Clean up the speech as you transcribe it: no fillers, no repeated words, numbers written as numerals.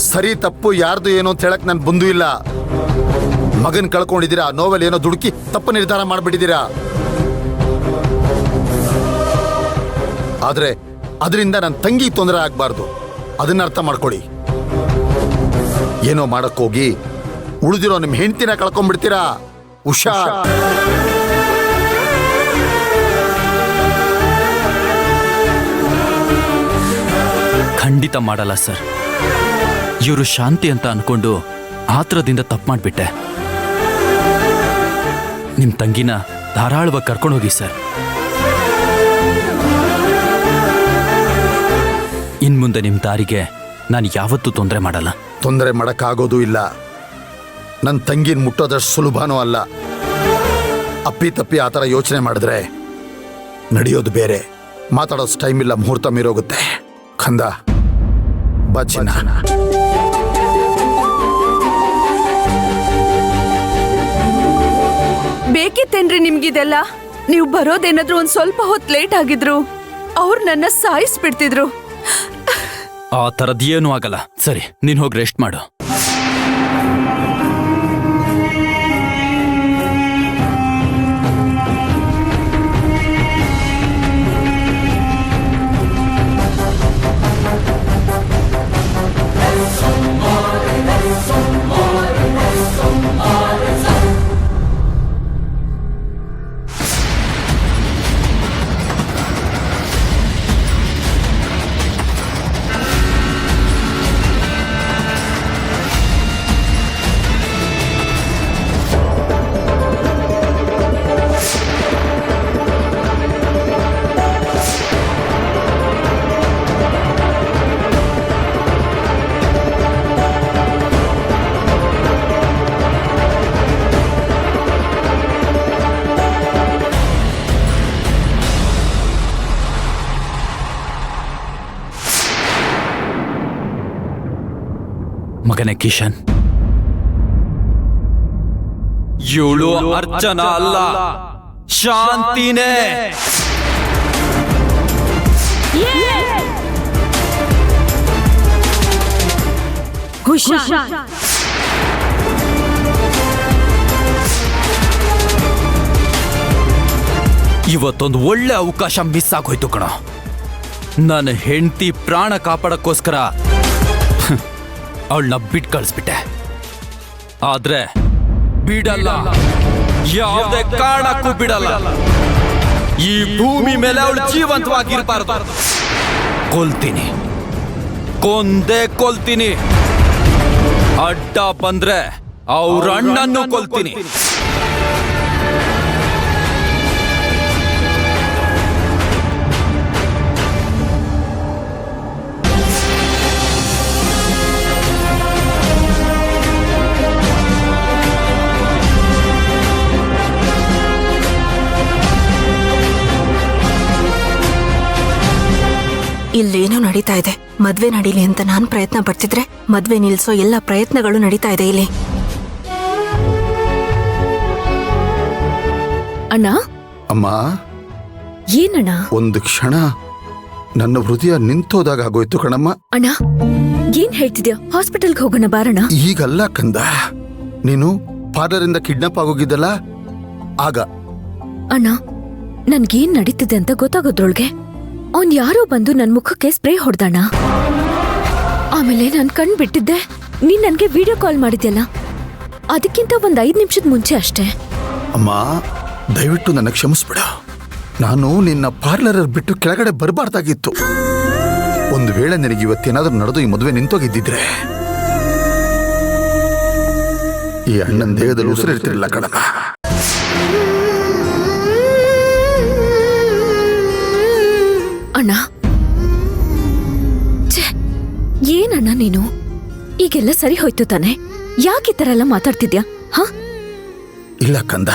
ಸರಿ ತಪ್ಪು ಯಾರ್ದು ಏನೋ ಅಂತ ಹೇಳಕ್ ನನ್ ಬಂದು ಇಲ್ಲ. ಮಗನ್ ಕಳ್ಕೊಂಡಿದ್ದೀರಾ, ನೋವೆಲ್ ಏನೋ ದುಡುಕಿ ತಪ್ಪು ನಿರ್ಧಾರ ಮಾಡ್ಬಿಟ್ಟಿದ್ದೀರಾ. ಆದ್ರೆ ಅದರಿಂದ ನನ್ನ ತಂಗಿ ತೊಂದರೆ ಆಗ್ಬಾರ್ದು, ಅದನ್ನ ಅರ್ಥ ಮಾಡ್ಕೊಳ್ಳಿ. ಏನೋ ಮಾಡಕ್ಕೋಗಿ ಉಳಿದಿರೋ ನಿಮ್ ಹೆಂಡತಿನ ಕಳ್ಕೊಂಡ್ಬಿಡ್ತೀರಾ. ಹುಷಾರ್. ಖಂಡಿತ ಮಾಡಲ್ಲ ಸರ್. ಇವರು ಶಾಂತಿ ಅಂತ ಅನ್ಕೊಂಡು ಆತ್ರದಿಂದ ತಪ್ಪು ಮಾಡ್ಬಿಟ್ಟೆ. ನಿಮ್ ತಂಗಿನ ಧಾರಾಳವಾಗಿ ಕರ್ಕೊಂಡೋಗಿ ಸರ್. ಇನ್ಮುಂದೆ ನಿಮ್ ದಾರಿಗೆ ನಾನು ಯಾವತ್ತೂ ತೊಂದರೆ ಮಾಡಲ್ಲ. ತೊಂದರೆ ಮಾಡಕ್ಕಾಗೋದು ಇಲ್ಲ. ನನ್ನ ತಂಗಿನ ಮುಟ್ಟೋದಷ್ಟು ಸುಲಭನೂ ಅಲ್ಲ. ಅಪ್ಪಿ ತಪ್ಪಿ ಆ ಥರ ಯೋಚನೆ ಮಾಡಿದ್ರೆ ನಡೆಯೋದು ಬೇರೆ, ಮಾತಾಡೋದು ಟೈಮ್ ಇಲ್ಲ, ಮುಹೂರ್ತ ಮೀರೋಗುತ್ತೆ. ಕಂದ ಬಚ್ಚಿನ ಬೇಕಿತ್ತೇನ್ರಿ ನಿಮ್ಗಿದೆಲ್ಲ? ನೀವು ಬರೋದೇನಾದ್ರೂ ಒಂದ್ ಸ್ವಲ್ಪ ಹೊತ್ತು ಲೇಟ್ ಆಗಿದ್ರು ಅವ್ರು ನನ್ನ ಸಾಯಿಸ್ಬಿಡ್ತಿದ್ರು. ಆ ಥರದ್ದೇನೂ ಆಗಲ್ಲ. ಸರಿ, ನೀನ್ ಹೋಗಿ ರೆಸ್ಟ್ ಮಾಡು. ಮಗನೇ ಕಿಶನ್, ಇವಳು ಅರ್ಚನಾ ಅಲ್ಲ, ಶಾಂತಿನೇ. ಇವತ್ತೊಂದು ಒಳ್ಳೆ ಅವಕಾಶ ಮಿಸ್ ಆಗೋಯ್ತು ಕಣ. ನನ್ನ ಹೆಂಡತಿ ಪ್ರಾಣ ಕಾಪಾಡಕ್ಕೋಸ್ಕರ ಅವಳನ್ನ ಬಿಟ್ಟು ಕಳಿಸ್ಬಿಟ್ಟೆ. ಆದ್ರೆ ಬಿಡಲ್ಲ, ಯಾವುದೇ ಕಾರಣಕ್ಕೂ ಬಿಡಲ್ಲ. ಈ ಭೂಮಿ ಮೇಲೆ ಅವಳು ಜೀವಂತವಾಗಿರ್ಬಾರ್ದು. ಕೊಲ್ತೀನಿ, ಕೊಂದೇ ಕೊಲ್ತೀನಿ. ಅಡ್ಡ ಬಂದ್ರೆ ಅವ್ರ ಅಣ್ಣನ್ನು ಕೊಲ್ತೀನಿ. ಇಲ್ಲೇನೋ ನಡೀತಾ ಇದೆ. ಮದ್ವೆ ನಡೀಲಿ ಅಂತ ನಾನ್ ಪ್ರಯತ್ನ ಪಡ್ತಿದ್ರೆ ಮದ್ವೆ ನಿಲ್ಸೋ ಎಲ್ಲ ಪ್ರಯತ್ನಗಳು ನಡೀತಾ ಇದೆ ಇಲ್ಲಿ. ಅಣ್ಣ. ಅಮ್ಮ. ಏನಣ್ಣ? ಒಂದು ಕ್ಷಣ ನನ್ನ ಹೃದಯ ನಿಂತೋದಾಗ ಆಗೋಯ್ತು ಕಣಮ್ಮ. ಅಣ್ಣ, ಏನ್ ಹೇಳ್ತಿದ್ಯಾ? ಹಾಸ್ಪಿಟಲ್ಗೆ ಹೋಗೋಣ ಬಾರಣ. ಈಗಲ್ಲ ಕಂದ, ನೀನು ಪಾರ್ಲರಿಂದ ಕಿಡ್ನಾಪ್ ಆಗೋಗಿದ್ದಲ್ಲ ಆಗ. ಅಣ್ಣ, ನನ್ಗೇನ್ ನಡೀತಿದೆ ಅಂತ ಗೊತ್ತಾಗೋದ್ರೊಳಗೆ ಅವ್ನ್ ಯಾರೋ ಬಂದು ನನ್ ಮುಖಕ್ಕೆ ಸ್ಪ್ರೇ ಹೊಡ್ದಣ್ಣ. ಆಮೇಲೆ ನಾನ್ ಕಣ್ ಬಿಟ್ಟಿದ್ದೆ, ನೀನ್ ನನ್ಗೆ ವಿಡಿಯೋ ಕಾಲ್ ಮಾಡಿದ್ಯಲ್ಲ, ಅದಕ್ಕಿಂತ ಒಂದ್ 5 ನಿಮಿಷದ ಮುಂಚೆ ಅಷ್ಟೇ. ಅಮ್ಮ, ದಯವಿಟ್ಟು ನನ್ನ ಕ್ಷಮಿಸ್ಬಿಡ. ನಾನು ನಿನ್ನ ಪಾರ್ಲರ್ ಬಿಟ್ಟು ಕೆಳಗಡೆ ಬರಬಾರ್ದಾಗಿತ್ತು. ಒಂದು ವೇಳೆ ನಿನಗೆ ಇವತ್ತೇನಾದ್ರೂ ನಡೆದು ಈ ಮದುವೆ ನಿಂತೋಗಿದ್ದಿದ್ರೆ ಈ ಅಣ್ಣನ ದೇಹದಲ್ಲಿ ಉಸಿರಿರ್ತಿರಲಿಲ್ಲ ಕಣಮ್ಮ. ಅಣ್ಣ, ಏನಣ್ಣ ನೀನು? ಈಗೆಲ್ಲ ಸರಿ ಹೋಯ್ತು ತಾನೆ? ಯಾಕೆ ಈ ತರ ಎಲ್ಲ ಮಾತಾಡ್ತಿದ್ಯಾ? ಇಲ್ಲ ಕಂದ,